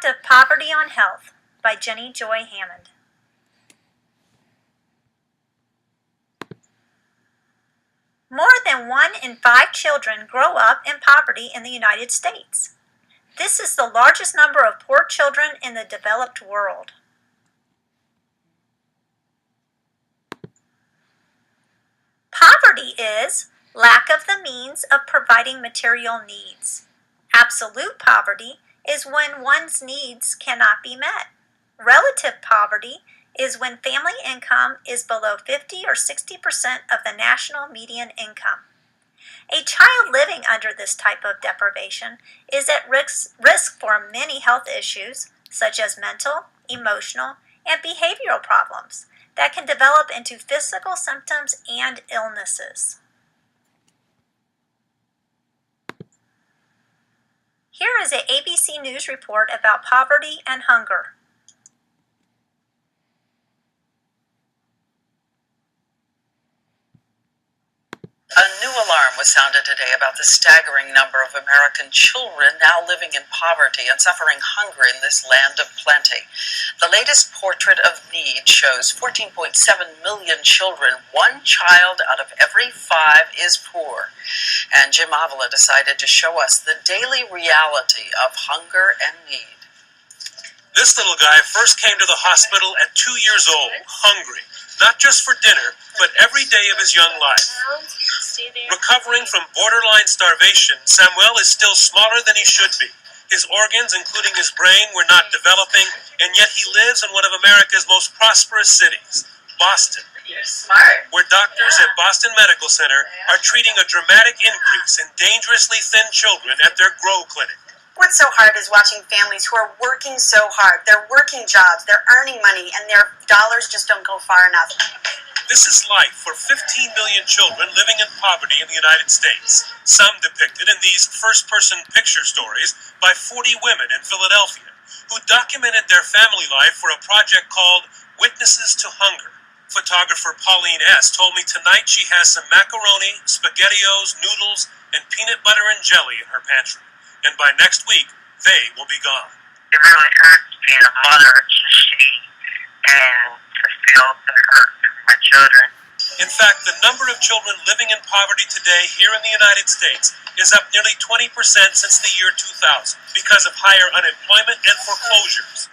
of Poverty on Health by Jenny Joy Hammond. More than 1 in 5 children grow up in poverty in the United States. This is the largest number of poor children in the developed world. Poverty is lack of the means of providing material needs. Absolute poverty is when one's needs cannot be met. Relative poverty is when family income is below 50 or 60% of the national median income. A child living under this type of deprivation is at risk for many health issues, such as mental, emotional, and behavioral problems that can develop into physical symptoms and illnesses. Here is an ABC News report about poverty and hunger. A new alarm was sounded today about the staggering number of American children now living in poverty and suffering hunger in this land of plenty. The latest portrait of need shows 14.7 million children. 1 child out of every 5 is poor. And Jim Avila decided to show us the daily reality of hunger and need. This little guy first came to the hospital at 2 years old, hungry, not just for dinner, but every day of his young life. Recovering from borderline starvation, Samuel is still smaller than he should be. His organs, including his brain, were not developing, and yet he lives in one of America's most prosperous cities, Boston, where doctors at Boston Medical Center are treating a dramatic increase in dangerously thin children at their Grow Clinic. What's so hard is watching families who are working so hard. They're working jobs, they're earning money, and their dollars just don't go far enough. This is life for 15 million children living in poverty in the United States, some depicted in these first-person picture stories by 40 women in Philadelphia, who documented their family life for a project called Witnesses to Hunger. Photographer Pauline S. told me tonight she has some macaroni, SpaghettiOs, noodles, and peanut butter and jelly in her pantry. And by next week, they will be gone. It really hurts being a mother to see and to feel the hurt of my children. In fact, the number of children living in poverty today here in the United States is up nearly 20% since the year 2000 because of higher unemployment and foreclosures.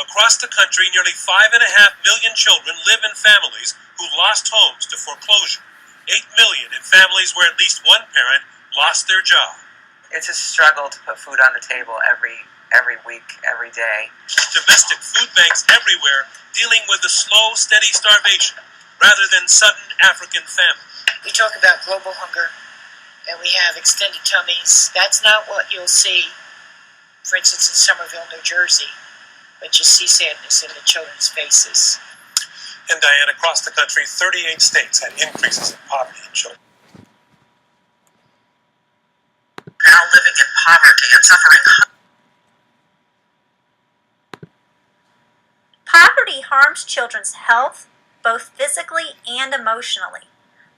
Across the country, nearly 5.5 million children live in families who lost homes to foreclosure. 8 million in families where at least one parent lost their job. It's a struggle to put food on the table every week, every day. Domestic food banks everywhere dealing with the slow, steady starvation rather than sudden African famine. We talk about global hunger, and we have extended tummies. That's not what you'll see, for instance, in Somerville, New Jersey, but you see sadness in the children's faces. And Diane, across the country, 38 states had increases in poverty in children. Now living in poverty and suffering hunger. Poverty harms children's health, both physically and emotionally.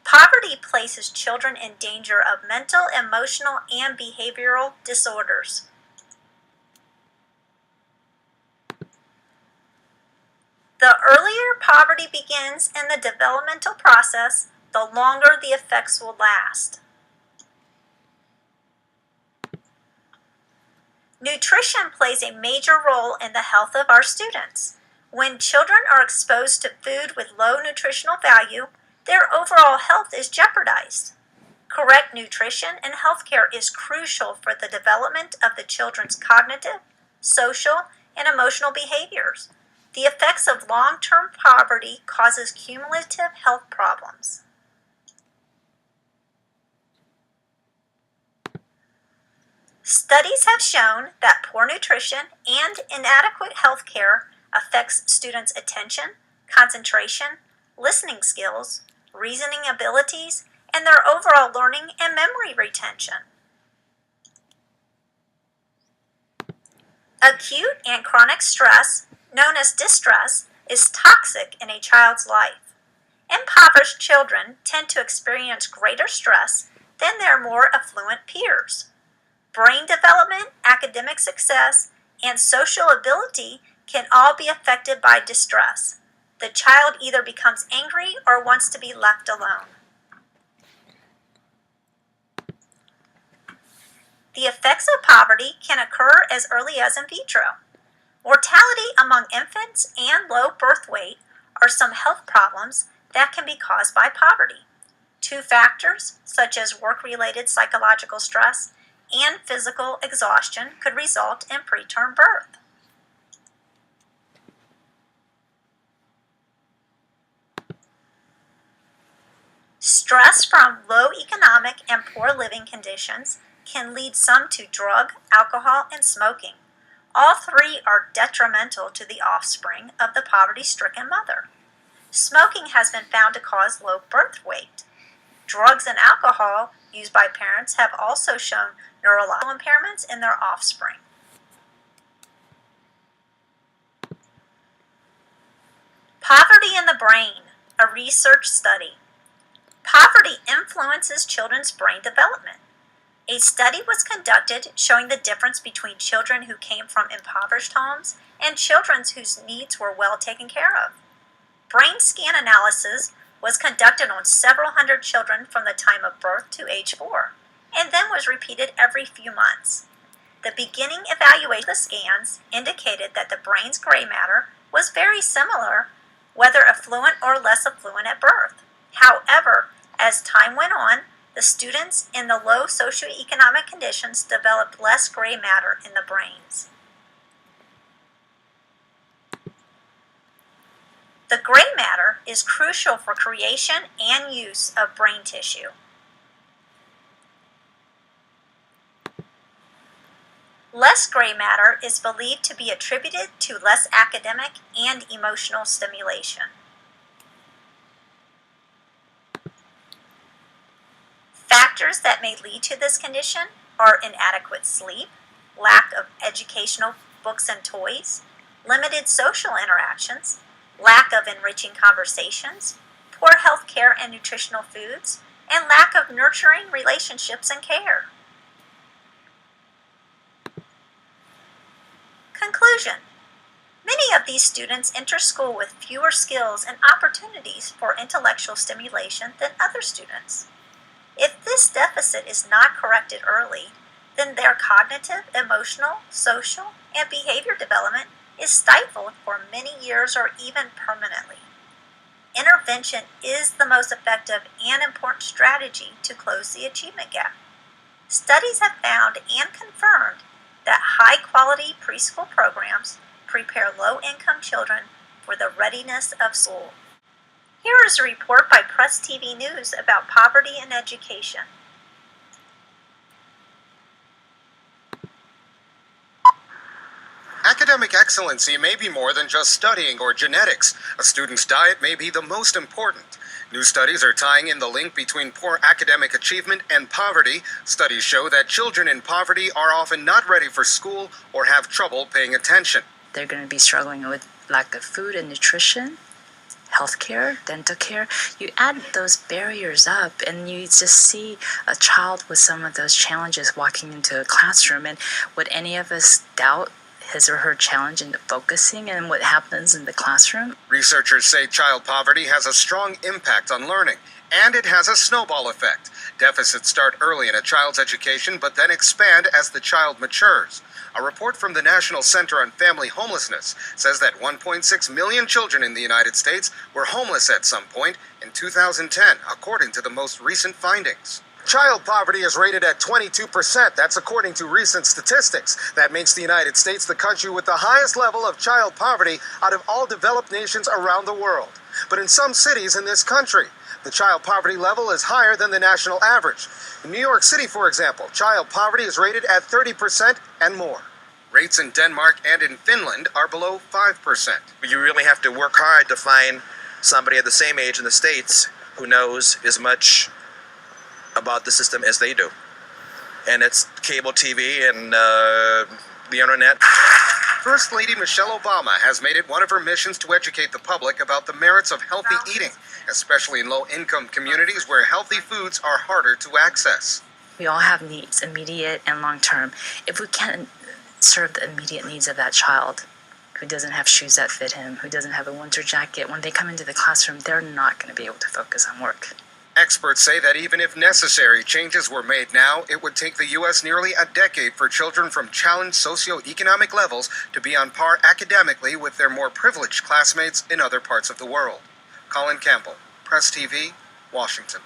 Poverty places children in danger of mental, emotional, and behavioral disorders. The earlier poverty begins in the developmental process, the longer the effects will last. Nutrition plays a major role in the health of our students. When children are exposed to food with low nutritional value, their overall health is jeopardized. Correct nutrition and health care is crucial for the development of the children's cognitive, social, and emotional behaviors. The effects of long-term poverty causes cumulative health problems. Studies have shown that poor nutrition and inadequate health care affects students' attention, concentration, listening skills, reasoning abilities, and their overall learning and memory retention. Acute and chronic stress, known as distress, is toxic in a child's life. Impoverished children tend to experience greater stress than their more affluent peers. Brain development, academic success, and social ability can all be affected by distress. The child either becomes angry or wants to be left alone. The effects of poverty can occur as early as in vitro. Mortality among infants and low birth weight are some health problems that can be caused by poverty. 2 factors, such as work-related psychological stress and physical exhaustion, could result in preterm birth. Stress from low economic and poor living conditions can lead some to drug, alcohol, and smoking. All 3 are detrimental to the offspring of the poverty-stricken mother. Smoking has been found to cause low birth weight. Drugs and alcohol used by parents have also shown neurological impairments in their offspring. Poverty in the brain, a research study. Poverty influences children's brain development. A study was conducted showing the difference between children who came from impoverished homes and children whose needs were well taken care of. Brain scan analysis was conducted on several hundred children from the time of birth to age 4, and then was repeated every few months. The beginning evaluation of the scans indicated that the brain's gray matter was very similar, whether affluent or less affluent at birth. However, as time went on, the students in the low socioeconomic conditions developed less gray matter in the brains. The gray matter is crucial for creation and use of brain tissue. Less gray matter is believed to be attributed to less academic and emotional stimulation. Factors that may lead to this condition are inadequate sleep, lack of educational books and toys, limited social interactions, lack of enriching conversations, poor health care and nutritional foods, and lack of nurturing relationships and care. Conclusion. Many of these students enter school with fewer skills and opportunities for intellectual stimulation than other students. If this deficit is not corrected early, then their cognitive, emotional, social, and behavior development is stifled for many years or even permanently. Intervention is the most effective and important strategy to close the achievement gap. Studies have found and confirmed that high-quality preschool programs prepare low-income children for the readiness of school. Here is a report by Press TV News about poverty in education. Academic excellency may be more than just studying or genetics. A student's diet may be the most important. New studies are tying in the link between poor academic achievement and poverty. Studies show that children in poverty are often not ready for school or have trouble paying attention. They're going to be struggling with lack of food and nutrition, healthcare, dental care. You add those barriers up and you just see a child with some of those challenges walking into a classroom. And would any of us doubt his or her challenge in focusing and what happens in the classroom? Researchers say child poverty has a strong impact on learning, and it has a snowball effect. Deficits start early in a child's education, but then expand as the child matures. A report from the National Center on Family Homelessness says that 1.6 million children in the United States were homeless at some point in 2010, according to the most recent findings. Child poverty is rated at 22%. That's according to recent statistics. That makes the United States the country with the highest level of child poverty out of all developed nations around the world. But in some cities in this country, the child poverty level is higher than the national average. In New York City, for example, child poverty is rated at 30% and more. Rates in Denmark and in Finland are below 5%. You really have to work hard to find somebody at the same age in the States who knows as much about the system as they do. And it's cable TV and the internet. First Lady Michelle Obama has made it one of her missions to educate the public about the merits of healthy eating, especially in low-income communities where healthy foods are harder to access. We all have needs, immediate and long-term. If we can serve the immediate needs of that child who doesn't have shoes that fit him, who doesn't have a winter jacket. When they come into the classroom, they're not going to be able to focus on work. Experts say that even if necessary changes were made now, it would take the U.S. nearly a decade for children from challenged socioeconomic levels to be on par academically with their more privileged classmates in other parts of the world. Colin Campbell, Press TV, Washington.